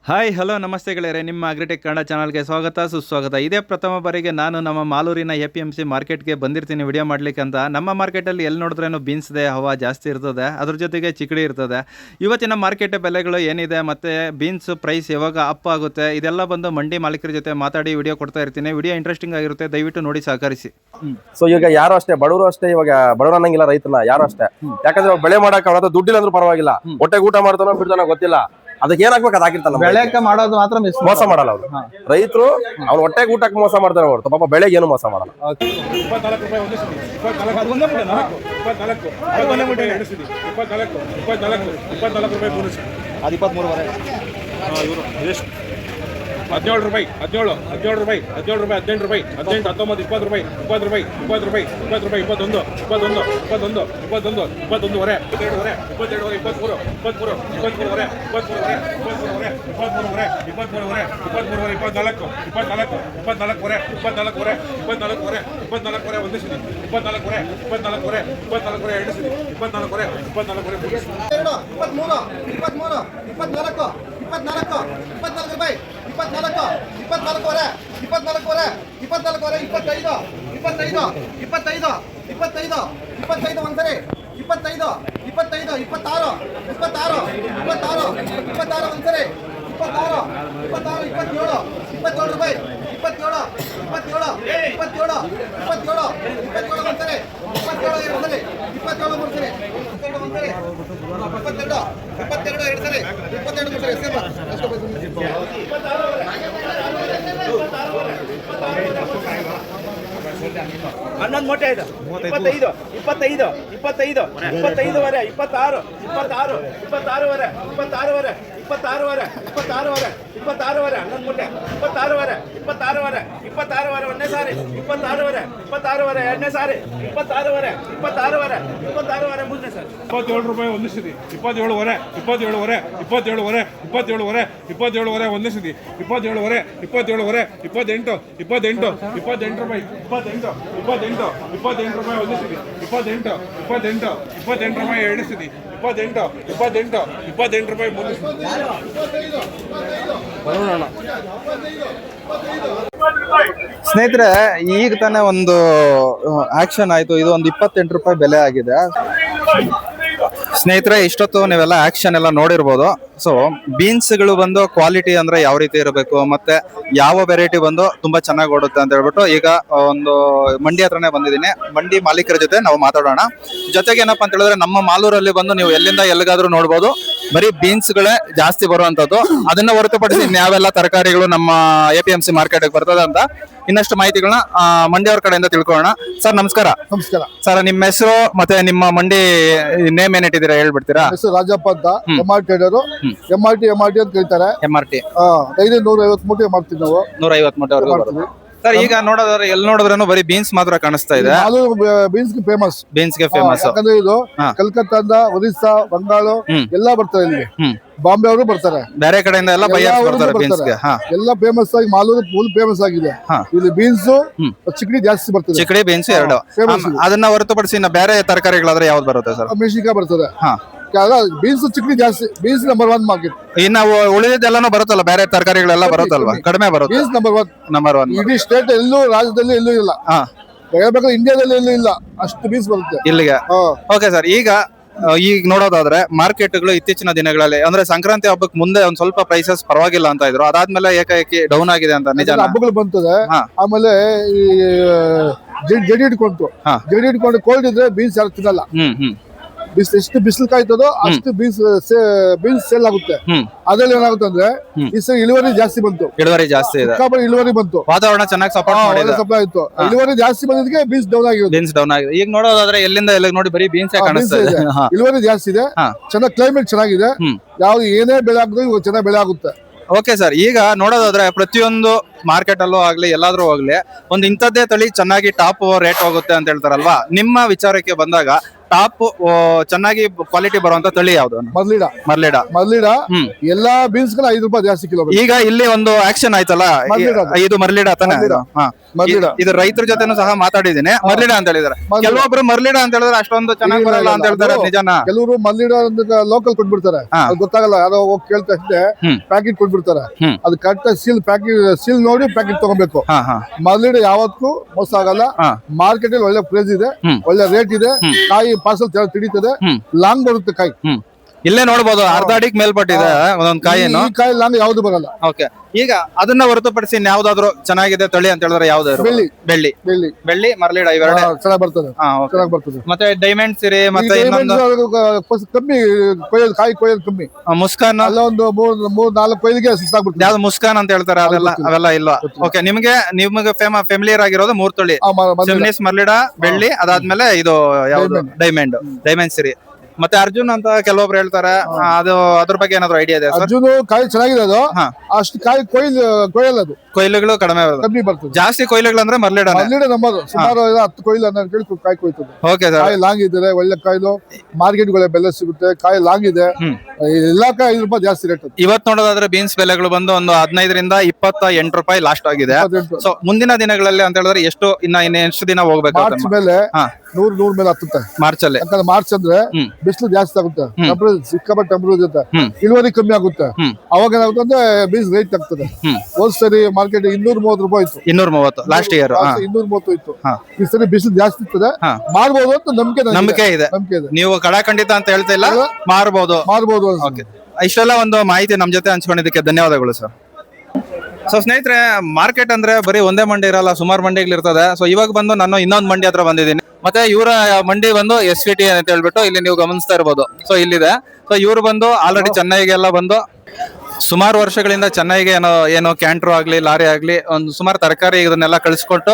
Hi hello ನಮಸ್ತೆ ಗೆಳೆಯರೆ, ನಿಮ್ಮ ಅಗ್ರಿಟೆಕ್ ಕನ್ನಡ ಚಾನಲ್ಗೆ ಸ್ವಾಗತ ಸುಸ್ವಾಗತ. ಇದೇ ಪ್ರಥಮ ಬಾರಿಗೆ ನಾನು ನಮ್ಮ ಮಾಲೂರಿನ APMC ಮಾರ್ಕೆಟ್ಗೆ ಬಂದಿರ್ತೀನಿ ವಿಡಿಯೋ ಮಾಡಲಿಕ್ಕೆ ಅಂತ. ನಮ್ಮ ಮಾರ್ಕೆಟಲ್ಲಿ ಎಲ್ಲಿ ನೋಡಿದ್ರೇನು ಬೀನ್ಸ್ ಇದೆ, ಹವಾ ಜಾಸ್ತಿ ಇರ್ತದೆ, ಅದ್ರ ಜೊತೆಗೆ ಚಿಕಡಿ ಇರ್ತದೆ. ಇವತ್ತಿನ ಮಾರ್ಕೆಟ್ ಬೆಲೆಗಳು ಏನಿದೆ ಮತ್ತು ಬೀನ್ಸ್ ಪ್ರೈಸ್ ಯಾವಾಗ ಅಪ್ ಆಗುತ್ತೆ ಇದೆಲ್ಲ ಬಂದು ಮಂಡಿ ಮಾಲೀಕರ ಜೊತೆ ಮಾತಾಡಿ ವಿಡಿಯೋ ಕೊಡ್ತಾ ಇರ್ತೀನಿ. ವಿಡಿಯೋ ಇಂಟ್ರೆಸ್ಟಿಂಗ್ ಆಗಿರುತ್ತೆ, ದಯವಿಟ್ಟು ನೋಡಿ ಸಹಕರಿಸಿ. ಸೊ ಈಗ ಯಾರು ಅಷ್ಟೇ ಬಡವರು ಅಷ್ಟೇ, ಇವಾಗ ಬಡವರು ಅನ್ನಂಗಿಲ್ಲ ರೈತನ ಯಾರು ಅಷ್ಟೇ. ಯಾಕಂದ್ರೆ ಬೆಳೆ ಮಾಡಕ್ ಅವನ ದುಡ್ಡಿಲ್ಲ ಅಂದ್ರೂ ಪರವಾಗಿಲ್ಲ, ಹೊಟ್ಟೆಗೆ ಊಟ ಮಾಡ್ತಾನೋ ಬಿಡ್ತಾನೋ ಗೊತ್ತಿಲ್ಲ, ಅದಕ್ಕೆ ಏನ್ ಹಾಕ್ಬೇಕು ಅದ್ ಹಾಕಿರ್ತಾನ. ಬೆಳೆಕ ಮಾಡೋದು ಮಾತ್ರ ಮೋಸ ಮಾಡಲ್ಲ ಅವ್ರು ರೈತರು, ಅವ್ನ ಹೊಟ್ಟೆಗೆ ಊಟಕ್ಕೆ ಮೋಸ ಮಾಡ್ತಾರೆ ಹೊರತು ಪಾಪ ಬೆಳೆಗೆ ಏನು ಮೋಸ ಮಾಡಲ್ಲ. 24 ರೂಪಾಯಿ ಒಂದು ಸಿಡಿ, 24 ರೂಪಾಯಿ ಬೋನಸ್, ಅದು 23ವರೆ 17 ರೂಪಾಯಿ 17 ರೂಪಾಯಿ 18 ರೂಪಾಯಿ 19 19 20 ರೂಪಾಯಿ 20 ರೂಪಾಯಿ 20 ರೂಪಾಯಿ 20 ರೂಪಾಯಿ 21 21 21 21 21ವರೆ 22ವರೆ 22ವರೆ 23 23 23ವರೆ 23ವರೆ 23ವರೆ 23ವರೆ 23ವರೆ 23ವರೆ 24 24 24ವರೆ 24ವರೆ 24ವರೆ 24ವರೆ ಒಂದು ಸಿಡಿ, 24ವರೆ 24ವರೆ 24ವರೆ ಎರಡು ಸಿಡಿ, 24ವರೆ 24ವರೆ 3 23 23 24 24 24 ರೂಪಾಯಿ 24 24ವರೆ 24ವರೆ 24ವರೆ 25 25 25 25 25 ಒಂದ್ಸರಿ 25 25 26 26 26 26 ಒಂದ್ಸರಿ 26 26 27 27 ರೂಪಾಯಿ 27 27 27 27 27 ಒಂದ್ಸರಿ 27 ಎರಡು ಸರಿ 27 ಮೂರು ಸರಿ 22 ಒಂದ್ಸರಿ 22 22 ಎರಡು ಸರಿ 22 ಮೂರು ಸರಿ ಹನ್ನೊಂದು ಮೂಟೆ ಆಯ್ತು 25 25 25 25ವರೆ 26 26 26ವರೆ 26ವರೆ 26ವರೆ 26ವರೆ 26ವರೆ ಹನ್ನೊಂದು ಮೂಟೆ 26ವರೆ 26ವರೆ 26ವರೆ ಒಂದನೇ ಸಾರಿ 26ವರೆ 26ವರೆ ಎರಡನೇ ಸಾರಿ 26ವರೆ 26ವರೆ 26ವರೆ ಮೂರನೇ ಸಾರಿ 27 ರೂಪಾಯಿ ಒಂದು ಸಿಡಿ, 27ವರೆ 27ವರೆ 27ವರೆ 27ವರೆ 27ವರೆ ಒಂದು ಸಿಡಿ, 27ವರೆ 27ವರೆ 28 28 28 ರೂಪಾಯಿ 28 28 28 ರೂಪಾಯಿ ಒಂದು ಸಿಡಿ, 28 28 28 ರೂಪಾಯಿ ಎರಡು ಸಿಡಿ, 28 28 28 ರೂಪಾಯಿ ಮೂರು ಸಿಡಿ. ಸ್ನೇಹಿತರೆ, ಈಗ ತಾನೇ ಒಂದು ಆಕ್ಷನ್ ಆಯ್ತು. ಇದು ಒಂದು 28 ರೂಪಾಯಿ ಬೆಲೆ ಆಗಿದೆ. ಸ್ನೇಹಿತರೆ, ಇಷ್ಟೊತ್ತು ನೀವೆಲ್ಲ ಆಕ್ಷನ್ ಎಲ್ಲ ನೋಡಿರ್ಬೋದು. ಸೊ ಬೀನ್ಸ್ಗಳು ಬಂದು ಕ್ವಾಲಿಟಿ ಅಂದ್ರೆ ಯಾವ ರೀತಿ ಇರಬೇಕು ಮತ್ತೆ ಯಾವ ವೆರೈಟಿ ಬಂದು ತುಂಬಾ ಚೆನ್ನಾಗಿ ಓಡುತ್ತೆ ಅಂತ ಹೇಳ್ಬಿಟ್ಟು ಈಗ ಒಂದು ಮಂಡಿ ಹತ್ರನೇ ಬಂದಿದ್ದೀನಿ. ಮಂಡಿ ಮಾಲೀಕರ ಜೊತೆ ನಾವು ಮಾತಾಡೋಣ. ಜೊತೆಗೆ ಏನಪ್ಪಾ ಅಂತ ಹೇಳಿದ್ರೆ, ನಮ್ಮ ಮಾಲೂರಲ್ಲಿ ಬಂದು ನೀವು ಎಲ್ಲಿಂದ ಎಲ್ಲಿಗಾದ್ರೂ ನೋಡ್ಬೋದು, ಬರೀ ಬೀನ್ಸ್ಗಳೇ ಜಾಸ್ತಿ ಬರುವಂತದ್ದು. ಅದನ್ನ ಹೊರತುಪಡಿಸಿ ಇನ್ಯಾವೆಲ್ಲ ತರಕಾರಿಗಳು ನಮ್ಮ APMC ಮಾರ್ಕೆಟ್ ಬರ್ತದೆ ಅಂತ ಇನ್ನಷ್ಟು ಮಾಹಿತಿಗಳನ್ನ ಮಂಡಿಯವ್ರ ಕಡೆಯಿಂದ ತಿಳ್ಕೊಳ್ಳೋಣ. ಸರ್ ನಮಸ್ಕಾರ. ನಮಸ್ಕಾರ ಸರ್, ನಿಮ್ಮ ಹೆಸರು ಮತ್ತೆ ನಿಮ್ಮ ಮಂಡಿ ನೇಮ್ ಏನ್ ಇಟ್ಟಿದ್ದೀರಾ ಹೇಳ್ಬಿಡ್ತೀರಾ? ಹೆಸರು ರಾಜಪ್ಪ ಅಂತ, MR ಟ್ರೇಡರು. MRT ಅಂತ ಕೇಳ್ತಾರೆ. MRT ಡೈಲಿ 150 ಮೂಟೆ ಮಾಡ್ತೀವಿ ನಾವು. 150 ಮೂಟೆವರೆಗೂ ಬರುತ್ತೆ. ಸರ್, ಈಗ ನೋಡೋದಾದ್ರೆ ಎಲ್ಲಿ ನೋಡಿದ್ರೂ ಬರೀ ಬೀನ್ಸ್ ಮಾತ್ರ ಕಾಣಿಸ್ತಾ ಇದೆ. ಬೀನ್ಸ್ ಫೇಮಸ್, ಬೀನ್ಸ್ಗೆ ಫೇಮಸ್. ಯಾಕಂದ್ರೆ ಇದು ಕಲ್ಕತ್ತಾದಿಂದ ಒರಿಸ್ಸಾ, ಬಂಗಾಳು ಎಲ್ಲ ಬರ್ತಾರೆ ಇಲ್ಲಿ. ಬಾಂಬೆ ಅವರು ಬರ್ತಾರೆ, ಬೇರೆ ಕಡೆಯಿಂದ ಎಲ್ಲ ಬೈಯರ್ಸ್ ಬರ್ತಾರೆ ಬೀನ್ಸ್ಗೆ. ಎಲ್ಲ ಫೇಮಸ್ ಆಗಿ ಮಾಲೂರು ಫುಲ್ ಫೇಮಸ್ ಆಗಿದೆ. ಇಲ್ಲಿ ಬೀನ್ಸ್ ಚಿಕಡಿ ಜಾಸ್ತಿ ಬರ್ತದೆ. ಚಿಕಡಿ ಬೀನ್ಸ್ ಎರಡು. ಅದನ್ನ ಹೊರತುಪಡಿಸಿ ಇನ್ನು ಬೇರೆ ತರಕಾರಿಗಳಾದ್ರೆ ಯಾವ್ದು ಬರುತ್ತೆ ಸರ್? ಮೆಣಸಿನಕಾಯಿ ಬರ್ತದೆ. ಬೀನ್ಸ್ ಚಿಕಡಿ ಜಾಸ್ತಿ. Beans number 1 market. ಇನ್ನು ಉಳಿದೆಲ್ಲಾನು ಬರುತ್ತಲ್ಲ, ಬೇರೆ ತರಕಾರಿಗಳೆಲ್ಲ ಬರುತ್ತಲ್ವಾ? ಕಡಿಮೆ ಬರುತ್ತೆ. Beans number 1. 1 ಇಡೀ ಸ್ಟೇಟ್ ಎಲ್ಲೂ, ರಾಜ್ಯದಲ್ಲಿ ಎಲ್ಲೂ ಇಲ್ಲ. ಹೇಳ್ಬೇಕಾದ್ರೆ ಇಂಡಿಯಾದಲ್ಲಿ ಎಲ್ಲೂ ಇಲ್ಲ, ಅಷ್ಟು ಬೀನ್ಸ್ ಬರುತ್ತೆ ಇಲ್ಲಿಗೆ. ಓಕೆ ಸರ್, ಈಗ ನೋಡೋದಾದ್ರೆ ಮಾರ್ಕೆಟ್ಗಳು ಇತ್ತೀಚಿನ ದಿನಗಳಲ್ಲಿ ಅಂದ್ರೆ ಸಂಕ್ರಾಂತಿ ಹಬ್ಬಕ್ಕೆ ಮುಂದೆ ಒಂದ್ ಸ್ವಲ್ಪ ಪ್ರೈಸಸ್ ಪರವಾಗಿಲ್ಲ ಅಂತ ಇದ್ರು, ಅದಾದ್ಮೇಲೆ ಏಕಾಏಕಿ ಡೌನ್ ಆಗಿದೆ ಅಂತ ನಿಜ? ಹಬ್ಬಗಳು ಬಂತದೆ. ಆಮೇಲೆ ಈ ಜಡಿ ಇಟ್ಕೊಂಡು ಕೋಲ್ಡ್ ಇದ್ರೆ ಬೀನ್ಸ್ ಯಾರು ತಿನ್ನಲ್ಲ. ಎಷ್ಟು ಬಿಸಿಲು ಕಾಯ್ತದೋ ಅಷ್ಟು ಬೀನ್ಸ್ ಸೇಲ್ ಆಗುತ್ತೆ. ಅದ್ರಲ್ಲಿ ಏನಾಗುತ್ತೆ ಅಂದ್ರೆ ಈ ಸರಿ ಇಳುವರಿ ಜಾಸ್ತಿ ಬಂತು. ಇಳುವರಿ ಜಾಸ್ತಿ ಇದೆ, ಇಳುವರಿ ಬಂತು, ವಾತಾವರಣ ಚೆನ್ನಾಗಿ ಸಪೋರ್ಟ್ ಮಾಡಿದೆ, ಸಪ್ಲೈ ಆಯ್ತು. ಇಳುವರಿ ಜಾಸ್ತಿ ಬಂದಿದ್ದಕ್ಕೆ ಬೀನ್ಸ್ ಡೌನ್ ಆಗಿದೆ. ಬೀನ್ಸ್ ಡೌನ್ ಆಗಿದೆ. ಈಗ ನೋಡೋದಾದ್ರೆ ಎಲ್ಲಿಂದ ಎಲ್ಲಿ ನೋಡಿ ಬರೀ ಬೀನ್ಸ್ ಕಾಣಿಸ್ತಾ ಇದೆ. ಇಳುವರಿ ಜಾಸ್ತಿ ಇದೆ, ಚೆನ್ನಾಗಿ ಕ್ಲೈಮೇಟ್ ಚೆನ್ನಾಗಿದೆ. ಯಾವ್ದು ಏನೇ ಬೆಳೆ ಆಗಿದ್ರು ಇವಾಗ ಚೆನ್ನಾಗಿ ಬೆಳೆ ಆಗುತ್ತೆ. ಓಕೆ ಸರ್, ಈಗ ನೋಡೋದಾದ್ರೆ ಪ್ರತಿಯೊಂದು ಮಾರ್ಕೆಟ್ ಅಲ್ಲೂ ಆಗ್ಲಿ ಎಲ್ಲಾದ್ರೂ ಹೋಗ್ಲಿ ಒಂದು ಇಂಥದ್ದೇ ತಳಿ ಚೆನ್ನಾಗಿ ಟಾಪ್ ರೇಟ್ ಹೋಗುತ್ತೆ ಅಂತ ಹೇಳ್ತಾರಲ್ವಾ? ನಿಮ್ಮ ವಿಚಾರಕ್ಕೆ ಬಂದಾಗ ಟಾಪ್ ಚೆನ್ನಾಗಿ ಕ್ವಾಲಿಟಿ ಬರುವಂತ ತಳಿ ಯಾವ್ದು? ಮರ್ಲಿಡ ಮರ್ಲಿಡ. ಎಲ್ಲಾ ಬೀನ್ಸ್ ಗಳು 5 ರೂಪಾಯಿ ಜಾಸ್ತಿ ಕಿಲೋ. ಈಗ ಇಲ್ಲಿ ಒಂದು ಆಕ್ಷನ್ ಆಯ್ತಲ್ಲ, ಇದು ಮರ್ಲಿಡ ತಾನೆ? ಇದು ರೈತರ ಜೊತೆನೂ ಸಹ ಮಾತಾಡಿದೀನಿ, ಮರ್ಲಿಡ ಅಂತ ಹೇಳಿದಾರೆ. ಕೆಲವೊಬ್ರು ಮರ್ಲಿಡ ಅಂತ ಹೇಳಿದ್ರೆ ಅಷ್ಟೊಂದು ಚೆನ್ನಾಗಿ ಬರಲ್ಲ ಅಂತ ಹೇಳ್ತಾರೆ, ನಿಜನಾ? ಕೆಲವರು ಮರ್ಲಿಡ ಲೋಕಲ್ ಕೊಟ್ಬಿಡ್ತಾರೆ, ಅದು ಗೊತ್ತಾಗಲ್ಲ, ಯಾರೋ ಹೋಗಿ ಕೇಳ್ತಾ ಇದ್ದೆ ಪ್ಯಾಕೆಟ್ ಕೊಟ್ಬಿಡ್ತಾರೆ. ಅದು ಕರೆಕ್ಟ್ ಸೀಲ್ ನೋಡಿ ಪ್ಯಾಕೆಟ್ ತಗೋಬೇಕು. ಮರ್ಲಿಡ ಯಾವತ್ತೂ ಮೋಸ ಆಗಲ್ಲ. ಮಾರ್ಕೆಟ್ ಅಲ್ಲಿ ಒಳ್ಳೆ ಪ್ರೈಸ್ ಇದೆ, ಒಳ್ಳೆ ರೇಟ್ ಇದೆ. ಕಾಯಿ ಪಾರ್ಸಲ್ ತಿಡಿತದೆ, ಲಾಂಗ್ ಬರುತ್ತೆ ಕಾಯಿ. ಇಲ್ಲೇ ನೋಡಬಹುದು, ಅರ್ಧ ಅಡಿಗೆ ಮೇಲ್ಪಟ್ಟಿದೆ ಒಂದೊಂದು ಕಾಯಿನು. ಈ ಕಾಯಿ ಲಾಂಗ್ ಯಾವ್ದು ಬರಲ್ಲ. ಓಕೆ, ಈಗ ಅದನ್ನ ಹೊರತುಪಡಿಸಿ ಯಾವ್ದಾದ್ರು ಚೆನ್ನಾಗಿದೆ ತಳಿ ಅಂತ ಹೇಳಿದ್ರೆ ಯಾವ್ದು? ಬೆಳ್ಳಿ ಮರ್ಲಿಡ ಇವೆರಡು ಚೆನ್ನಾಗಿ ಬರ್ತದೆ, ಚೆನ್ನಾಗಿ ಬರ್ತದೆ. ಮತ್ತೆ ಡೈಮಂಡ್ ಸಿರಿ, ಮತ್ತೆ ಕಮ್ಮಿ ಕಾಯಿ ಕೊಯ್ಯೋದು ಕಮ್ಮಿ. ಮುಸ್ಕಾನ್ ಅಲ್ಲ ಒಂದು 3-4 ಕೊಯ್ಲಿಗೆ ಸುಸ್ತಾಗ್ಬಿಡ್ತದೆ. ಯಾವ್ದು ಮುಸ್ಕಾನ್ ಅಂತ ಹೇಳ್ತಾರೆ, ಅವೆಲ್ಲ ಇಲ್ವಾ? ಓಕೆ, ನಿಮಗೆ ಫೆಮಿಲಿಯರ್ ಆಗಿರೋದು 3 ತಳಿ: ಫೆಮಿನಿಸ್, ಮರ್ಲಿಡ, ಬೆಳ್ಳಿ, ಅದಾದ್ಮೇಲೆ ಇದು ಯಾವ್ದು ಡೈಮಂಡ್ ಸಿರಿ. ಮತ್ತೆ ಅರ್ಜುನ್ ಅಂತ ಕೆಲವೊಬ್ರು ಹೇಳ್ತಾರೆ, ಅದು ಅದ್ರ ಬಗ್ಗೆ ಏನಾದ್ರು ಐಡಿಯಾ ಇದೆ ಸರ್? ಅರ್ಜುನ್ ಕಾಯಿ ಚೆನ್ನಾಗಿದೆ, ಅದು ಅಷ್ಟು ಕಾಯಿ ಕೊಯ್ಯಲ್ಲ, ಅದು ಕೊಯ್ಲುಗಳು ಕಮ್ಮಿ ಬರ್ತದೆ. ಜಾಸ್ತಿ ಕೊಯ್ಲುಗಳು ಅಂದ್ರೆ ಮರ್ಲಿಡ ನಂಬರ್ ಸುಮಾರು 10 ಕೊಯ್ಲು ಅನ್ನೋದು ಕೇಳಿ ಕಾಯಿ ಕೊಯ್ತದೆ. ಓಕೆ ಸರ್, ಕಾಯಿ ಲಾಂಗ್ ಇದ್ದಾರೆ, ಒಳ್ಳೆ ಕಾಯಿಲು ಮಾರ್ಕೆಟ್ ಗಳ ಬೆಲೆ ಸಿಗುತ್ತೆ. ಕಾಯಿ ಲಾಂಗ್ ಇದೆ, ಎಲ್ಲಾ ಕಾಯಿ 5 ರೂಪಾಯಿ ಜಾಸ್ತಿ ರೇಟ್. ಇವತ್ತು ನೋಡೋದಾದ್ರೆ ಬೀನ್ಸ್ ಬೆಲೆಗಳು ಬಂದು ಒಂದು 15 ರಿಂದ 28 ರೂಪಾಯಿ ಲಾಸ್ಟ್ ಆಗಿದೆ. ಸೊ ಮುಂದಿನ ದಿನಗಳಲ್ಲಿ ಅಂತ ಹೇಳಿದ್ರೆ ಇನ್ನ ಎಷ್ಟು ದಿನ ಹೋಗ್ಬೇಕು? ಮಾರ್ಚ್ ಮೇಲೆ 100 ಮೇಲೆ ಹತ್ತುತ್ತೆ. ಮಾರ್ಚ್ ಅಲ್ಲಿ, ಯಾಕಂದ್ರೆ ಮಾರ್ಚ್ ಅಂದ್ರೆ ಬಿಸಿಲು ಜಾಸ್ತಿ ಆಗುತ್ತೆ, ಸಿಕ್ಕಾಪಟ್ಟೆ ಟೆಂಪರೇಚರ್ ಇರುತ್ತೆ, ಇಳುವರಿ ಕಮ್ಮಿ ಆಗುತ್ತೆ. ಅವಾಗ ಏನಾಗುತ್ತೆ ಅಂದ್ರೆ ಬೀನ್ಸ್ ರೇಟ್ ಆಗ್ತದೆ. ಹೋದ್ ಸರಿ ಮಾರ್ಕೆಟ್ 230 ರೂಪಾಯಿ ಇತ್ತು, 230 ಲಾಸ್ಟ್ ಇಯರ್ 230 ಇತ್ತು. ಈ ಸರಿ ಬಿಸಿಲು ಜಾಸ್ತಿ ಇರ್ತದೆ, ಮಾರ್ಬೋದು ಅಂತ ನಂಬಿಕೆ ಇದೆ. ನೀವು ಕಡಾಖಂಡಿತ ಅಂತ ಹೇಳ್ತಾ ಇಲ್ಲ, ಮಾರ್ಬೋದು. ಇಷ್ಟೆಲ್ಲ ಒಂದು ಮಾಹಿತಿ ನಮ್ ಜೊತೆ ಹಂಚ್ಕೊಂಡಿದ್ದಕ್ಕೆ ಧನ್ಯವಾದಗಳು ಸರ್. ಸೊ ಸ್ನೇಹಿತರೆ, ಮಾರ್ಕೆಟ್ ಅಂದ್ರೆ ಬರೀ ಒಂದೇ ಮಂಡಿ ಇರಲ್ಲ, ಸುಮಾರು ಮಂಡಿಗಳಿರ್ತದೆ. ಸೊ ಇವಾಗ ಬಂದು ನಾನು ಇನ್ನೊಂದು ಮಂಡಿ ಹತ್ರ ಬಂದಿದ್ದೀನಿ. ಮತ್ತೆ ಇವರ ಮಂಡಿ ಬಂದು SVT ಅಂತ ಹೇಳ್ಬಿಟ್ಟು ಇಲ್ಲಿ ನೀವು ಗಮನಿಸ್ತಾ ಇರ್ಬೋದು. ಸೊ ಇಲ್ಲಿದೆ. ಸೊ ಇವ್ರು ಬಂದು ಆಲ್ರೆಡಿ ಚೆನ್ನೈಗೆಲ್ಲ ಬಂದು ಸುಮಾರು ವರ್ಷಗಳಿಂದ ಚೆನ್ನೈಗೆ ಏನೋ ಕ್ಯಾಂಟ್ರು ಆಗ್ಲಿ, ಲಾರಿ ಆಗ್ಲಿ, ಒಂದು ಸುಮಾರು ತರಕಾರಿ ಇದನ್ನೆಲ್ಲ ಕಳಿಸ್ಕೊಟ್ಟು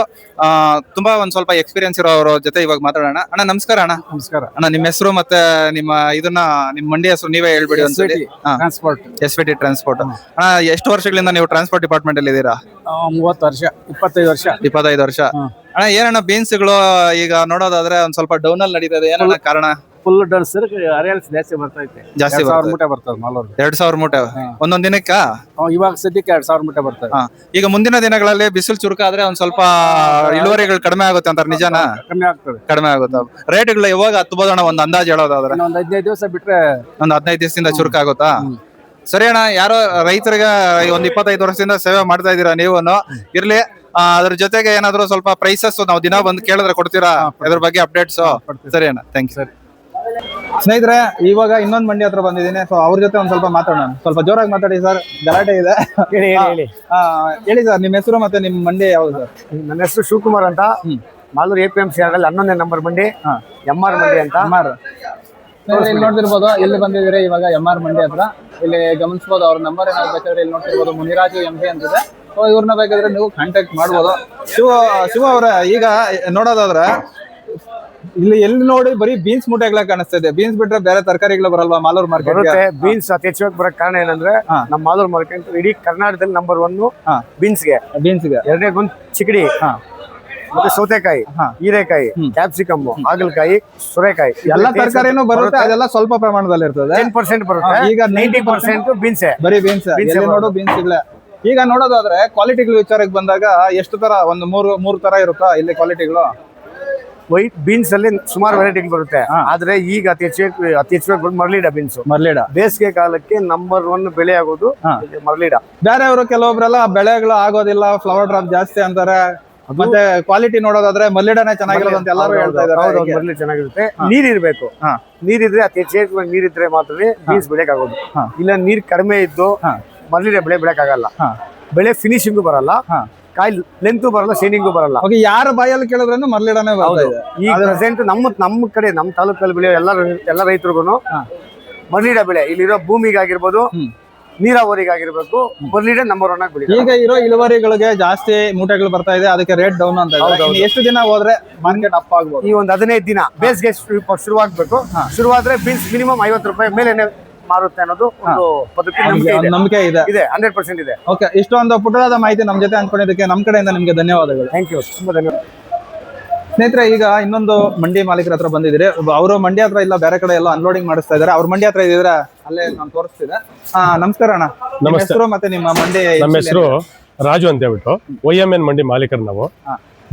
ತುಂಬಾ ಒಂದ್ ಸ್ವಲ್ಪ ಎಕ್ಸ್ಪೀರಿಯನ್ಸ್ ಇರೋರ ಜೊತೆ ಇವಾಗ ಮಾತಾಡೋಣ. ಅಣ್ಣ ನಮಸ್ಕಾರ. ನಮಸ್ಕಾರ ಅಣ್ಣ, ನಿಮ್ಮ ಹೆಸರು ಮತ್ತೆ ನಿಮ್ಮ ಮಂಡಿ ಹೆಸರು ನೀವೇ ಹೇಳ್ಬಿಡಿ ಒಂದ್ಸರಿ. SVT transport. ಅಣ್ಣ, ಎಷ್ಟು ವರ್ಷಗಳಿಂದ ನೀವು ಟ್ರಾನ್ಸ್ಪೋರ್ಟ್ ಡಿಪಾರ್ಟ್ಮೆಂಟ್ ಅಲ್ಲಿ ಇದ್ದೀರಾ? 30 ವರ್ಷ, 25 ವರ್ಷ. ಅಣ್ಣ, ಏನಣ್ಣ ಬೀನ್ಸ್ಗಳು ಈಗ ನೋಡೋದಾದ್ರೆ ಒಂದ್ ಸ್ವಲ್ಪ ಡೌನ್ ಅಲ್ಲಿ ನಡೀತದೆ, ಏನಣ್ಣ ಕಾರಣ? ಫುಲ್ ಡನ್ ಸರ್, ಅರಿಯಲ್ಸ್ ಜಾಸ್ತಿ ಬರ್ತೈತೆ. 2000 ಮೂಟೆ ಬರ್ತದೆ ಮಾಲೂರು. 2000 ಮೂಟೆ ಒಂದೊಂದ್ ದಿನಕ್ಕ? ಇವಾಗ ಸದ್ಯಕ್ಕೆ 2000 ಮೂಟೆ ಬರ್ತದೆ. ಈಗ ಮುಂದಿನ ದಿನಗಳಲ್ಲಿ ಬಿಸಿಲು ಚುರುಕಾದ್ರೆ ಒಂದ್ ಸ್ವಲ್ಪ ಇಳುವರಿಗಳು ಕಡಿಮೆ ಆಗುತ್ತೆ ಅಂತಾರೆ, ನಿಜಾನ? ಕಡಿಮೆ ಆಗುತ್ತೆ. ರೇಟ್ಗಳು ಯಾವಾಗ ಹತ್ಬೋದಣ್ಣ, ಒಂದ್ ಅಂದಾಜ್ ಹೇಳೋದಾದ್ರೆ? ಒಂದ್ 15 ದಿವಸ ಬಿಟ್ರೆ. ಒಂದ್ 15 ದಿವಸದಿಂದ ಚುರುಕಾಗುತ್ತಾ? ಸರಿ ಅಣ್ಣ, ಯಾರೋ ರೈತರಿಗೆ ಒಂದ್ 25 ವರ್ಷದಿಂದ ಸೇವೆ ಮಾಡ್ತಾ ಇದೀರಾ ನೀವು, ಇರ್ಲಿ. ಅದ್ರ ಜೊತೆಗೆ ಏನಾದ್ರು ಸ್ವಲ್ಪ ಪ್ರೈಸಸ್ ನಾವು ದಿನ ಬಂದು ಕೇಳಿದ್ರೆ ಕೊಡ್ತೀರಾ? ಅದ್ರ ಬಗ್ಗೆ ಅಪ್ಡೇಟ್ಸ್? ಸರಿ ಅಣ್ಣ, ಥ್ಯಾಂಕ್ ಯು. ಸ್ನೇಹಿತರೆ, ಇವಾಗ ಇನ್ನೊಂದ್ ಮಂಡಿ ಹತ್ರ ಬಂದಿದ್ದೀನಿ. ಸೊ ಅವ್ರ ಜೊತೆ ಒಂದ್ ಸ್ವಲ್ಪ ಮಾತಾಡೋಣ. ಸ್ವಲ್ಪ ಜೋರಾಗಿ ಮಾತಾಡಿ ಸರ್, ಗಲಾಟೆ ಇದೆ. ಹೇಳಿ ಸರ್, ನಿಮ್ ಹೆಸರು ಮತ್ತೆ ನಿಮ್ ಮಂಡಿ ಯಾವ್ದು ಸರ್? ನನ್ನ ಹೆಸರು ಶಿವಕುಮಾರ್ ಅಂತ, ಮಾಲೂರು APMC ಆಗಲ್ಲಿ 11ನೇ ನಂಬರ್ ಮಂಡಿ, MR ಮಂಡಿ ಅಂತ. ಇಲ್ಲಿ ನೋಡ್ತಿರ್ಬೋದು, ಇಲ್ಲಿ ಬಂದಿದ್ದೀರಿ ಇವಾಗ MR ಮಂಡಿ ಹತ್ರ. ಇಲ್ಲಿ ಗಮನಿಸಬಹುದು, ಅವ್ರ ನಂಬರ್ ಏನಾದ್ರು ಬೇಕಾದ್ರೆ ಇಲ್ಲಿ ನೋಡ್ತಿರ್ಬೋದು, ಮುನಿರಾಜು MP ಅಂತಿದೆ. ಸೊ ಇವ್ರನ್ನ ಬೇಕಾದ್ರೆ ನೀವು ಕಾಂಟ್ಯಾಕ್ಟ್ ಮಾಡ್ಬೋದು. ಶಿವ ಅವರ, ಈಗ ನೋಡೋದಾದ್ರೆ ಇಲ್ಲಿ ಎಲ್ಲಿ ನೋಡಿ ಬರೀ ಬೀನ್ಸ್ ಮೂಟೆಗಳ ಕಾಣಿಸ್ತಾ ಇದೆ. ಬೀನ್ಸ್ ಬಿಟ್ರೆ ಬೇರೆ ತರಕಾರಿಗಳು ಬರಲ್ವಾ ಮಾಲೂರು ಮಾರ್ಕೆಟ್? ಬೀನ್ಸ್ ಅತಿ ಹೆಚ್ಚಾಗಿ ಬರಕ್ ಕಾರಣ ಏನಂದ್ರೆ, ನಮ್ಮ ಮಾಲೂರು ಮಾರ್ಕೆಟ್ ಇಡೀ ಕರ್ನಾಟಕದಲ್ಲಿ ನಂಬರ್ 1 ಬೀನ್ಸ್ಗೆ. ಎರಡನೇ ಒಂದು ಚಿಕಡಿ, ಮತ್ತೆ ಸೌತೆಕಾಯಿ, ಹೀರೆಕಾಯಿ, ಕ್ಯಾಪ್ಸಿಕಮ್, ಹಾಗಲಕಾಯಿ, ಸೋರೆಕಾಯಿ, ಎಲ್ಲ ತರಕಾರಿನೂ ಬರುತ್ತೆ. ಅದೆಲ್ಲ ಸ್ವಲ್ಪ ಪ್ರಮಾಣದಲ್ಲಿ ಇರ್ತದೆ, 10% ಬರುತ್ತೆ. ಈಗ 90% ಬೀನ್ಸ್, ಬರೀ ಬೀನ್ಸ್. ನೋಡು ಬೀನ್ಸ್ ಇಲ್ಲೇ. ಈಗ ನೋಡೋದಾದ್ರೆ ಕ್ವಾಲಿಟಿಗಳ ವಿಚಾರಕ್ಕೆ ಬಂದಾಗ ಎಷ್ಟು ತರ, ಒಂದು ಮೂರು ತರ ಇರುತ್ತಾ ಇಲ್ಲಿ ಕ್ವಾಲಿಟಿಗಳು? ವೈಟ್ ಬೀನ್ಸ್ ಅಲ್ಲಿ ಸುಮಾರು ವೆರೈಟಿ ಬರುತ್ತೆ. ಆದ್ರೆ ಈಗ ಅತಿ ಹೆಚ್ಚಾಗಿ ಮರ್ಲಿಡ ಬೀನ್ಸ್. ಬೇಸಿಗೆ ಕಾಲಕ್ಕೆ ನಂಬರ್ 1 ಬೆಳೆ ಆಗೋದು ಮರ್ಲಿಡ. ಬೇರೆಯವರು ಕೆಲವೊಬ್ರೆಲ್ಲ ಬೆಳೆಗಳು ಆಗೋದಿಲ್ಲ, ಫ್ಲವರ್ ಡ್ರಾಪ್ ಜಾಸ್ತಿ ಅಂತಾರೆ. ಮತ್ತೆ ಕ್ವಾಲಿಟಿ ನೋಡೋದಾದ್ರೆ ಮರ್ಲಿಡನೇ ಚೆನ್ನಾಗಿರೋದು ಅಂತ ಎಲ್ಲರೂ ಹೇಳ್ತಾ ಇದ್ದಾರೆ. ಮರ್ಲಿಡ ಚೆನ್ನಾಗಿರುತ್ತೆ. ನೀರಿರ್ಬೇಕು, ನೀರಿದ್ರೆ ಅತಿ ಹೆಚ್ಚಾಗಿ ನೀರಿದ್ರೆ ಮಾತ್ರ ಬೀನ್ಸ್ ಬೆಳೆಕ್ ಆಗೋದು. ಇಲ್ಲ ನೀರ್ ಕಡಿಮೆ ಇದ್ದು ಮರ್ಲಿಡ ಬೆಳೆ ಬೆಳೆಕ್ ಆಗಲ್ಲ. ಬೆಳೆ ಫಿನಿಶಿಂಗು ಬರಲ್ಲ, ಕಾಯಿ ಲೆಂತ್ ಬರಲ್ಲ, ಶೈನಿಂಗು ಬರಲ್ಲ. ಯಾರ ಬಾಯಲ್ಲಿ ಕೇಳಿದ್ರೂ ಮರ್ಲಿಡನೇ ಬರ್ತದೆ. ಈ ಪ್ರೆಸೆಂಟ್ ನಮ್ಮ ಕಡೆ ನಮ್ಮ ತಾಲೂಕಲ್ಲಿ ಬೆಳೆಯೋ ಎಲ್ಲ ರೈತರಿಗೂ ಮರ್ಲಿಡ ಬೆಳೆ ಇಲ್ಲಿರೋ ಭೂಮಿಗಾಗಿರ್ಬೋದು, ನೀರಾವರಿಗಾಗಿರ್ಬೇಕು, ಮರ್ಲಿಡ ನಂಬರ್ 1 ಆಗಿ ಬೆಳೆ. ಈಗ ಇರೋ ಇಳುವರಿಗಳಿಗೆ ಜಾಸ್ತಿ ಮೂಟೆಗಳು ಬರ್ತಾ ಇದೆ, ಅದಕ್ಕೆ ರೇಟ್ ಡೌನ್ ಅಂತ ಇದೆ. ಎಷ್ಟು ದಿನ ಹೋದ್ರೆ ಮಾರ್ಕೆಟ್ ಅಪ್ ಆಗ್ಬೋದು? ಈ ಒಂದು 15 ದಿನ ಬೇಸಿಗೆ ಶುರುವಾಗಬೇಕು. ಶುರುವಾದ್ರೆ ಬೀನ್ಸ್ ಮಿನಿಮಮ್ 50 ರೂಪಾಯಿ ಮೇಲೆ ಮಾರುತ್ತೆ ಅನ್ನೋದು ಒಂದು ಪದ್ಧತಿ ನಂಬಿಕೆ ಇದೆ. 100% ಇದೆ. ಓಕೆ, ಇಷ್ಟೊಂದು ಪುಟ್ಟದಾದ ಮಾಹಿತಿ ನಮ್ಮ ಜೊತೆ ಹಂಚ್ಕೊಂಡಿದ್ದಕ್ಕೆ ನಮ್ಮ ಕಡೆಯಿಂದ ನಿಮಗೆ ಧನ್ಯವಾದಗಳು. ಥ್ಯಾಂಕ್ ಯು, ತುಂಬಾ ಧನ್ಯವಾದ. ಸ್ನೇಹಿತರೆ, ಈಗ ಇನ್ನೊಂದು ಮಂಡಿ ಮಾಲೀಕರ ಹತ್ರ ಬಂದಿದ್ದೀರಿ. ಅವರು ಮಂಡಿ ಹತ್ರ ಇಲ್ಲ, ಬೇರೆ ಕಡೆ ಎಲ್ಲ ಅನ್ಲೋಡಿಂಗ್ ಮಾಡಿಸ್ತಾ ಇದಾರೆ. ಅವ್ರ ಮಂಡಿ ಹತ್ರ ಇದ್ರೆ ಅಲ್ಲೇ ನಾನು ತೋರಿಸ್ತಿದ್ದೆ. ನಮಸ್ಕಾರ ಅಣ್ಣ, ನಿಮ್ಮ ಹೆಸರು ಮತ್ತೆ ನಿಮ್ಮ ಮಂಡಿ? ನಮ್ಮ ಹೆಸರು ರಾಜು ಅಂತ ಹೇಳ್ಬಿಟ್ಟು OMN ಮಂಡಿ ಮಾಲೀಕರು ನಾವು.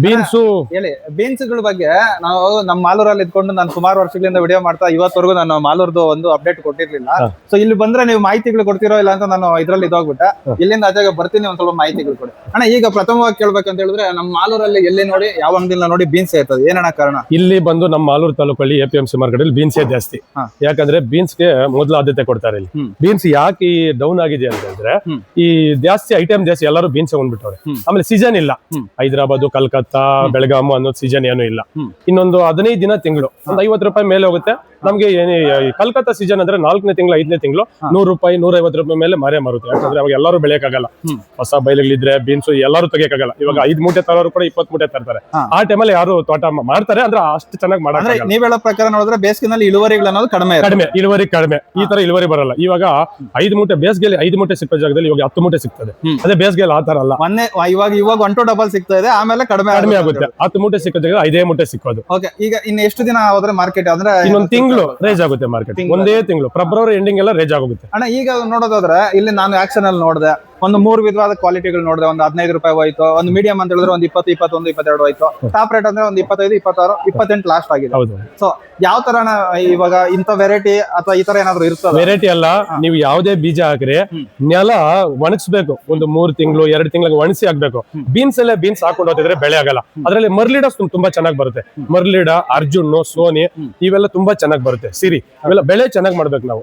ಬೀನ್ಸು ಹೇಳಿ, ಬೀನ್ಸ್ ಗಳ ಬಗ್ಗೆ ನಾವು ನಮ್ಮ ಮಾಲೂರಲ್ಲಿ ಇದ್ಕೊಂಡು ನಾನು ಸುಮಾರು ವರ್ಷಗಳಿಂದ ವಿಡಿಯೋ ಮಾಡ್ತಾ ಇವತ್ತವರೆಗೂ ನಾನು ಮಾಲೂರ್ದು ಒಂದು ಅಪ್ಡೇಟ್ ಕೊಟ್ಟಿರ್ಲಿಲ್ಲ. ಸೊ ಇಲ್ಲಿ ಬಂದ್ರೆ ನೀವು ಮಾಹಿತಿಗಳು ಕೊಡ್ತಿರೋ ಇಲ್ಲ ಅಂತ ನಾನು ಇದ್ರಲ್ಲಿ ಇದಾಗ್ಬಿಟ್ಟೆ. ಇಲ್ಲಿಂದ ಆಚೆಗೆ ಬರ್ತೀನಿ, ಒಂದ್ ಸ್ವಲ್ಪ ಮಾಹಿತಿಗಳು ಕೊಡಿ ಅಣ್ಣ. ಈಗ ಪ್ರಥಮವಾಗಿ ಕೇಳ್ಬೇಕಂತ ಹೇಳಿದ್ರೆ, ನಮ್ಮ ಮಾಲೂರಲ್ಲಿ ಎಲ್ಲಿ ನೋಡಿ ಯಾವ ಅಂಗಡಿಲ್ಲ ನೋಡಿ ಬೀನ್ಸ್ ಇರ್ತದೆ, ಏನಣ್ಣ ಕಾರಣ? ಇಲ್ಲಿ ಬಂದು ನಮ್ಮ ಮಾಲೂರು ತಾಲೂಕಲ್ಲಿ APMC ಮಾರ್ಕೆಟ್ ಅಲ್ಲಿ ಬೀನ್ಸೇ ಜಾಸ್ತಿ. ಯಾಕಂದ್ರೆ ಬೀನ್ಸ್ಗೆ ಮೊದಲು ಆದ್ಯತೆ ಕೊಡ್ತಾರೆ ಇಲ್ಲಿ. ಬೀನ್ಸ್ ಯಾಕೆ ಡೌನ್ ಆಗಿದೆ ಅಂತ ಹೇಳಿದ್ರೆ, ಈ ಜಾಸ್ತಿ ಐಟಮ್ ಜಾಸ್ತಿ ಎಲ್ಲರೂ ಬೀನ್ಸ್ ತಗೊಂಡ್ಬಿಟ್ಟವ್ರೆ. ಆಮೇಲೆ ಸೀಸನ್ ಇಲ್ಲ. ಹೈದರಾಬಾದ್, ಕಲ್ಕತ್ತಾ, ಬೆಳಗಾಂ ಅನ್ನೋದು ಸೀಸನ್ ಏನೂ ಇಲ್ಲ. ಇನ್ನೊಂದು 15 ದಿನ ತಿಂಗಳು ಒಂದು 50 ರೂಪಾಯಿ ಮೇಲೆ ಹೋಗುತ್ತೆ. ನಮ್ಗೆ ಕಲ್ಕತ್ತಾ ಸೀಸನ್ ಅಂದ್ರೆ 4ನೇ ತಿಂಗಳು 5ನೇ ತಿಂಗಳು 100 ರೂಪಾಯಿ 150 ರೂಪಾಯಿ ಮೇಲೆ ಮಾರೇ ಮಾರುತ್ತೆ. ಯಾಕಂದ್ರೆ ಅವಾಗ ಎಲ್ಲರೂ ಬೆಳೆಯಕ್ಕಾಗಲ್ಲ. ಹೊಸ ಬೈಲಿಗಳಿದ್ರೆ ಬೀನ್ಸ್ ಎಲ್ಲರೂ ತೆಗಿಯಕ್ಕಾಗಲ್ಲ. ಇವಾಗ 5 ಮೂಟೆ ತರೋರು ಕೂಡ 20 ಮೂಟೆ ತರ್ತಾರೆ. ಆ ಟೈಮಲ್ಲಿ ಯಾರು ತೋಟ ಮಾಡ್ತಾರೆ ಅಂದ್ರೆ ಅಷ್ಟು ಚೆನ್ನಾಗಿ ಮಾಡಲ್ಲ. ನೀವ್ ಹೇಳೋ ಪ್ರಕಾರ ನೋಡಿದ್ರೆ ಬೇಸಿಗೆನಲ್ಲಿ ಇಳುವರಿಗಳು ಅನ್ನೋದು ಕಡಿಮೆ ಇಳುವರಿ ಕಡಿಮೆ. ಈ ತರ ಇಳುವರಿ ಬರಲ್ಲ. ಇವಾಗ 5 ಮೂಟೆ ಬೇಸಿಗೆಯಲ್ಲಿ 5 ಮೂಟೆ ಸಿಕ್ಕೋ ಜಾಗದಲ್ಲಿ ಇವಾಗ 10 ಮೂಟೆ ಸಿಗ್ತದೆ. ಅದೇ ಬೇಸಿಗೆಯಲ್ಲಿ ಆ ತರ ಅಲ್ಲ. ಇವಾಗ 1 to ಡಬಲ್ ಸಿಗ್ತಾ ಇದೆ, ಆಮೇಲೆ ಕಡಿಮೆ ಆಗುತ್ತೆ. 10 ಮೂಟೆ ಸಿಕ್ಕೋ ಜಾಗ 5 ಮೂಟೆ ಸಿಕ್ಕೋದು. ಓಕೆ, ಈಗ ಇನ್ನು ಎಷ್ಟು ದಿನ ಹೋದ್ರೆ ಮಾರ್ಕೆಟ್ ಅಂದ್ರೆ? ಇನ್ನೊಂದು ತಿಂಗಳು ರೇಜ್ ಆಗುತ್ತೆ ಮಾರ್ಕೆಟ್. ಒಂದೇ ತಿಂಗಳು ಫೆಬ್ರವರಿ ಎಂಡಿಂಗ್ ಎಲ್ಲ ರೇಜ್ ಆಗುತ್ತೆ. ಅಣ್ಣ, ಈಗ ನೋಡೋದಾದ್ರೆ ಇಲ್ಲಿ ನಾನು ಆಕ್ಷನ್ ಅಲ್ಲಿ ನೋಡಿದೆ, ಒಂದು 3 ವಿಧವಾದ ಕ್ವಾಲಿಟಿಗಳು ನೋಡಿದೆ. ಒಂದು 15 ರೂಪಾಯಿ ಹೋಯ್ತು, ಒಂದು ಮೀಡಿಯಂ ಅಂತ ಹೇಳಿದ್ರೆ ಒಂದು 20, 21, 22 ಹೋಯ್ತು. ಟಾಪ್ ರೇಟ್ ಅಂದ್ರೆ ಒಂದು 25, 26, 28 ಲಾಸ್ಟ್ ಆಗಿದೆ. ಸೊ ಯಾವ ತರ ಇವಾಗ ಇಂತ ವೆರೈಟಿ ಅಥವಾ ಈ ತರ ಏನಾದ್ರು ಇರ್ತದೆ? ವೆರೈಟಿ ಅಲ್ಲ, ನೀವು ಯಾವುದೇ ಬೀಜ ಹಾಕ್ರಿ ನೆಲ ಒಣಗಿಸ್ಬೇಕು. ಒಂದು 3 ತಿಂಗಳು 2 ತಿಂಗಳಿಗೆ ಒಣಸಿ ಹಾಕ್ಬೇಕು. ಬೀನ್ಸ್ ಎಲ್ಲ ಬೀನ್ಸ್ ಹಾಕೊಂಡು ಹೋಗ್ತಿದ್ರೆ ಬೆಳೆ ಆಗಲ್ಲ. ಅದ್ರಲ್ಲಿ ಮರ್ಲಿಡ ತುಂಬಾ ಚೆನ್ನಾಗಿ ಬರುತ್ತೆ. ಮರ್ಲಿಡ, ಅರ್ಜುನ್, ಸೋನಿ ಇವೆಲ್ಲ ತುಂಬಾ ಚೆನ್ನಾಗಿ ಬರುತ್ತೆ. ಸಿರಿ ಇವೆಲ್ಲ ಬೆಳೆ ಚೆನ್ನಾಗಿ ಮಾಡ್ಬೇಕು. ನಾವು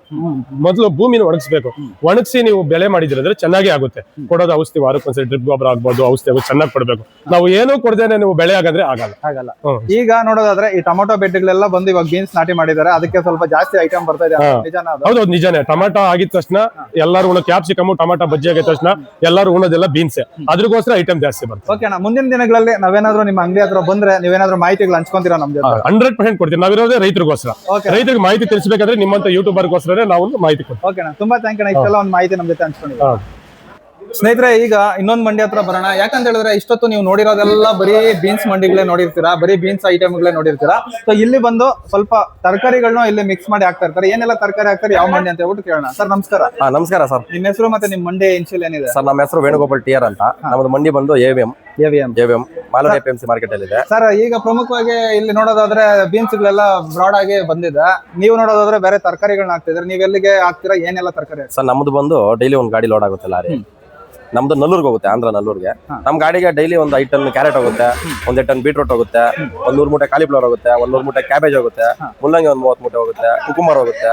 ಮೊದಲು ಭೂಮಿನ ಒಣಗಿಸ್ಬೇಕು. ಒಣಗಿಸಿ ನೀವು ಬೆಳೆ ಮಾಡಿದ್ರೆ ಚೆನ್ನಾಗಿ ಆಗುತ್ತೆ. ಕೊಡೋದು ಔಷಧಿ ವಾರಕ್ಕೊಂದ್ಸರಿ ಡ್ರಿಪ್ ಗೊಬ್ಬರ ಆಗ್ಬೋದು, ಔಷಧಿ ಚೆನ್ನಾಗಿ ಕೊಡ್ಬೇಕು. ನಾವು ಏನೂ ಕೊಡದೇನೆ ನೀವು ಬೆಳೆ ಆಗಂದ್ರೆ ಆಗಲ್ಲ. ಈಗ ನೋಡೋದಾದ್ರೆ ಈ ಟೊಮೊಟೊ ಬೆಡ್ಗಳೆಲ್ಲ ಬಂದು ಇವಾಗ ಬೀನ್ಸ್ ನಾಟಿ ಮಾಡಿದ್ದಾರೆ, ಅದಕ್ಕೆ ಸ್ವಲ್ಪ ಜಾಸ್ತಿ ಐಟಮ್ ಬರ್ತಾ ಇದೆ. ಹೌದು, ನಿಜಾನೇ. ಟೊಮಾಟೊ ಆಗಿದ ತಕ್ಷಣ ಎಲ್ಲರೂ ಕ್ಯಾಪ್ಸಿಕಮ್, ಟೊಮಾಟೊ ಬಜ್ಜಿ ಆಗಿದ ತಕ್ಷಣ ಎಲ್ಲರೂ ಉಣೋದೆಲ್ಲ ಬೀನ್ಸ್. ಅದ್ರಗೋಸ್ಕರ ಐಟಮ್ ಜಾಸ್ತಿ ಬರ್ತದೆ. ಓಕೆ ಅಣ್ಣ, ಮುಂದಿನ ದಿನಗಳಲ್ಲಿ ನಾವೇನಾದ್ರೂ ನಿಮ್ಮ ಅಂಗಡಿ ಹತ್ರ ಬಂದ್ರೆ ನೀವೇನಾದ್ರೂ ಮಾಹಿತಿಗಳು ಹಂಚ್ಕೊಂತೀರಾ ನಮ್ ಜೊತೆ? 100% ಕೊಡ್ತೀವಿ. ನಾವಿರೋದೇ ರೈತರಿಗೋಸ್ಕರ. ರೈತರಿಗೆ ಮಾಹಿತಿ ತಿಳಿಸಬೇಕಾದ್ರೆ ನಿಮ್ಮಂತ ಯೂಟ್ಯೂಬರ್ಗೋಸ್ಕರ ನಾವು ಮಾಹಿತಿ ಕೊಡ್ತೀವಿ. ಓಕೆ ಅಣ್ಣ, ತುಂಬಾ ಥ್ಯಾಂಕ್ ಯು. ಇಷ್ಟೆಲ್ಲ ಒಂದು ಮಾಹಿತಿ ನಮ್ ಜೊತೆ ಹಂಚ್ಕೊಂಡಿದ್ದೀರಾ. ಸ್ನೇಹಿತರೆ, ಈಗ ಇನ್ನೊಂದು ಮಂಡಿ ಹತ್ರ ಬರೋಣ. ಯಾಕಂತ ಹೇಳಿದ್ರೆ ಇಷ್ಟೊತ್ತು ನೀವು ನೋಡಿರೋದೆಲ್ಲ ಬರೀ ಬೀನ್ಸ್ ಮಂಡಿಗಳೇ ನೋಡಿರ್ತೀರಾ, ಬರೀ ಬೀನ್ಸ್ ಐಟಮ್ಗಳೇ ನೋಡಿರ್ತೀರಾ. ಸೊ ಇಲ್ಲಿ ಬಂದು ಸ್ವಲ್ಪ ತರಕಾರಿಗಳನ್ನ ಇಲ್ಲಿ ಮಿಕ್ಸ್ ಮಾಡಿ ಹಾಕ್ತಾ ಇರ್ತಾರೆ. ಏನೆಲ್ಲ ತರಕಾರಿ ಹಾಕ್ತಾರೆ, ಯಾವ ಮಂಡಿ ಅಂತ ಹೇಳ್ಬಿಟ್ಟು ಕೇಳೋಣ. ಸರ್ ನಮಸ್ಕಾರ. ನಮಸ್ಕಾರ ಸರ್. ನಿಮ್ಮ ಹೆಸರು ಮತ್ತೆ ನಿಮ್ಮ ಮಂಡಿ ಇನ್ಶಿಯಲ್ ಏನಿದೆ? ಸರ್, ನಮ್ಮ ಹೆಸರು ವೇಣುಗೋಪಾಲ್ TR ಅಂತ. ನಮ್ಮದು ಮಂಡಿ ಬಂದು AVM ಮಾಲೂರು APMC ಮಾರ್ಕೆಟ್ ಅಲ್ಲಿ ಇದೆ. ಸರ್, ಈಗ ಪ್ರಮುಖವಾಗಿ ಇಲ್ಲಿ ನೋಡೋದಾದ್ರೆ ಬೀನ್ಸ್ ಗಳೆಲ್ಲ ಬ್ರಾಡ್ ಆಗಿ ಬಂದಿದೆ. ನೀವು ನೋಡೋದಾದ್ರೆ ಬೇರೆ ತರಕಾರಿಗಳನ್ನ ಹಾಕ್ತಿದ್ರೆ, ನೀವು ಎಲ್ಲಿಗೆ ಹಾಕ್ತೀರಾ, ಏನೆಲ್ಲ ತರಕಾರಿ? ಸರ್, ನಮ್ದು ಬಂದು ಡೈಲಿ ಒಂದು ಗಾಡಿ ಲೋಡ್ ಆಗುತ್ತೆ ಲಾರಿ. ನಮ್ದು ನಲ್ಲೂರ್ಗೆ ಹೋಗುತ್ತೆ, ಆಂಧ್ರ ನಲ್ಲೂರ್ಗೆ. ನಮ್ ಗಾಡಿಗೆ ಡೈಲಿ ಒಂದು 5 ಟನ್ ಕ್ಯಾರೆಟ್ ಹೋಗುತ್ತೆ, 1 ಟನ್ ಬೀಟ್ರೂಟ್ ಹೋಗುತ್ತೆ, 100 ಮೂಟೆ ಕಾಲಿಫ್ಲವರ್ ಹೋಗುತ್ತೆ, 100 ಮೂಟೆ ಕ್ಯಾಬೇಜ್ ಹೋಗುತ್ತೆ, ಮುಲ್ಲಂಗಿ ಒಂದು 30 ಮೂಟೆ ಹೋಗುತ್ತೆ, ಕುಕುಂಬರ್ ಹೋಗುತ್ತೆ.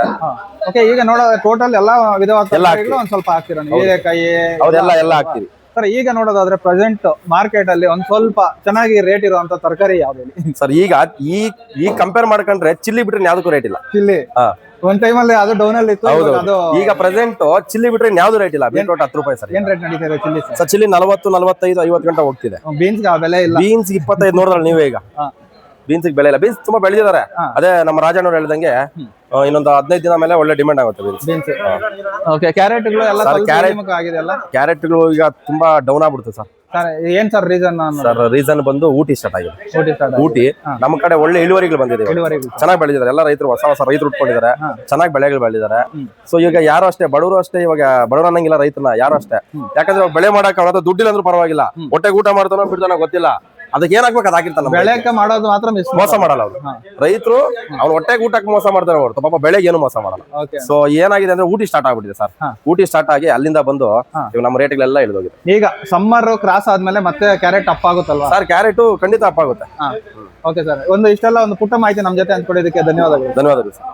ಓಕೆ, ಈಗ ನೋಡೋ ಟೋಟಲ್ ಎಲ್ಲ ವಿಧವಾದ ಒಂದ್ ಸ್ವಲ್ಪ ಹಾಕ್ತೀರಾ? ಹೀರೆಕಾಯಿ ಎಲ್ಲ ಹಾಕ್ತಿವಿ. ಸರ್, ಈಗ ನೋಡೋದಾದ್ರೆ ಪ್ರೆಸೆಂಟ್ ಮಾರ್ಕೆಟ್ ಅಲ್ಲಿ ಒಂದ್ ಸ್ವಲ್ಪ ಚೆನ್ನಾಗಿ ರೇಟ್ ಇರುವಂತ ತರಕಾರಿ ಯಾವ್ದು? ಸರ್, ಈಗ ಈ ಕಂಪೇರ್ ಮಾಡ್ಕೊಂಡ್ರೆ ಚಿಲ್ಲಿ ಬಿಟ್ರೆ ಯಾವ್ದಕ್ಕೂ ರೇಟ್ ಇಲ್ಲ. ಚಿಲ್ಲಿ ಒಂದ್ ಟೈಮ್ ಅಲ್ಲಿ ಅದು ಡೌನ್ ಅಲ್ಲಿ ಇತ್ತು. ಈಗ ಪ್ರೆಸೆಂಟ್ ಚಿಲ್ಲಿ ಬಿಟ್ರೆ ಯಾವ್ದು ರೇಟ್ ಇಲ್ಲ. ಬೀಟ್ರೂಟ್ 10 ರೂಪಾಯಿ ಸರ್. ಏನ್ ರೇಟ್ ನಡೀತಾ ಇದೆ ಚಿಲ್ಲಿ? ಸರ್, ಚಿಲ್ಲಿ 40, 45, 50 ಗಂಟೆ ಹೋಗ್ತಿದೆ. ಬೀನ್ಸ್ ಬೆಲೆ ಇಲ್ಲ. ಬೀನ್ಸ್ 25 ನೋಡಿದ್ರೆ ನೀವೇ. ಈಗ ಬೀನ್ಸ್ ಬೆಳೆ ಇಲ್ಲ. ಬೀನ್ಸ್ ತುಂಬಾ ಬೆಳೆದಿದ್ದಾರೆ. ಅದೇ ನಮ್ಮ ರಾಜಣ್ಣವ್ರು ಹೇಳ್ದಂಗೆ ಇನ್ನೊಂದು 15 ದಿನ ಮೇಲೆ ಒಳ್ಳೆ ಡಿಮ್ಯಾಂಡ್ ಆಗುತ್ತೆ ಬೀನ್ಸ್. ಓಕೆ, ಕ್ಯಾರೆಟ್ಗಳು ಎಲ್ಲ ಆಗಿದೆ ಅಲ್ಲ? ಕ್ಯಾರೆಟ್ಗಳು ಈಗ ತುಂಬಾ ಡೌನ್ ಆಗ್ಬಿಡುತ್ತೆ ಸರ್. ಏನ್ ಸರ್ ರೀಸನ್? ಸರ್, ರೀಸನ್ ಬಂದು ಊಟಿ ಸ್ಟಾರ್ಟ್ ಆಗಿದೆ. ಊಟಿ ನಮ್ಮ ಕಡೆ ಒಳ್ಳೆ ಇಳುವರಿಗಳು ಬಂದಿದೆ, ಚೆನ್ನಾಗಿ ಬೆಳೆದಿದ್ದಾರೆ. ಎಲ್ಲ ರೈತರು ಹೊಸ ರೈತರು ಉಟ್ಕೊಂಡಿದ್ದಾರೆ, ಚೆನ್ನಾಗಿ ಬೆಳೆಗಳು ಬೆಳೆದಿದ್ದಾರೆ. ಸೊ ಈಗ ಯಾರು ಅಷ್ಟೇ, ಬಡವರು ಅಷ್ಟೇ, ಇವಾಗ ಬಡವರು ಅನ್ನಂಗಿಲ್ಲ ರೈತನ ಯಾರು ಅಷ್ಟೇ. ಯಾಕಂದ್ರೆ ಬೆಳೆ ಮಾಡಕ್ ಅವನ ದುಡ್ಡಿಲ್ಲ ಅಂದ್ರೂ ಪರವಾಗಿಲ್ಲ, ಹೊಟ್ಟೆಗೆ ಊಟ ಮಾಡ್ತಾನೋ ಬಿಡ್ತಾನೋ ಗೊತ್ತಿಲ್ಲ. ಅದಕ್ಕೆ ಏನ್ ಹಾಕ್ಬೇಕು ಅದು ಹಾಕಿರ್ತಾನೆ. ಬೆಳೆಕ ಮಾಡೋದು ಮಾತ್ರ ಮೋಸ ಮಾಡಲ್ಲ ಅವ್ರು ರೈತರು. ಅವ್ನು ಹೊಟ್ಟೆಗೆ ಊಟಕ್ಕೆ ಮೋಸ ಮಾಡ್ತಾನೆ ಹೊರತು ಪಾಪ ಬೆಳೆಗೆ ಏನು ಮೋಸ ಮಾಡಲ್ಲ. ಸೊ ಏನಾಗಿದೆ ಅಂದ್ರೆ ಊಟಿ ಸ್ಟಾರ್ಟ್ ಆಗ್ಬಿಟ್ಟಿದೆ ಸರ್. ಊಟಿ ಸ್ಟಾರ್ಟ್ ಆಗಿ ಅಲ್ಲಿಂದ ಬಂದು ನಮ್ಮ ರೇಟ್ಗಳೆಲ್ಲ ಇಳಿದೋಗಿದೆ. ಈಗ ಸಮ್ಮರ್ ಕ್ರಾಸ್ ಆದ್ಮೇಲೆ ಮತ್ತೆ ಕ್ಯಾರೆಟ್ ಅಪ್ ಆಗುತ್ತಲ್ವಾ ಸರ್? ಕ್ಯಾರೆಟ್ ಖಂಡಿತ ಅಪ್ ಆಗುತ್ತೆ. ಓಕೆ ಸರ್, ಇಷ್ಟೆಲ್ಲ ಒಂದು ಪುಟ್ಟ ಮಾಹಿತಿ ನಮ್ಮ ಜೊತೆ ಹಂಚ್ಕೊಳ್ಳೋದಕ್ಕೆ ಧನ್ಯವಾದಗಳು. ಧನ್ಯವಾದಗಳು ಸರ್.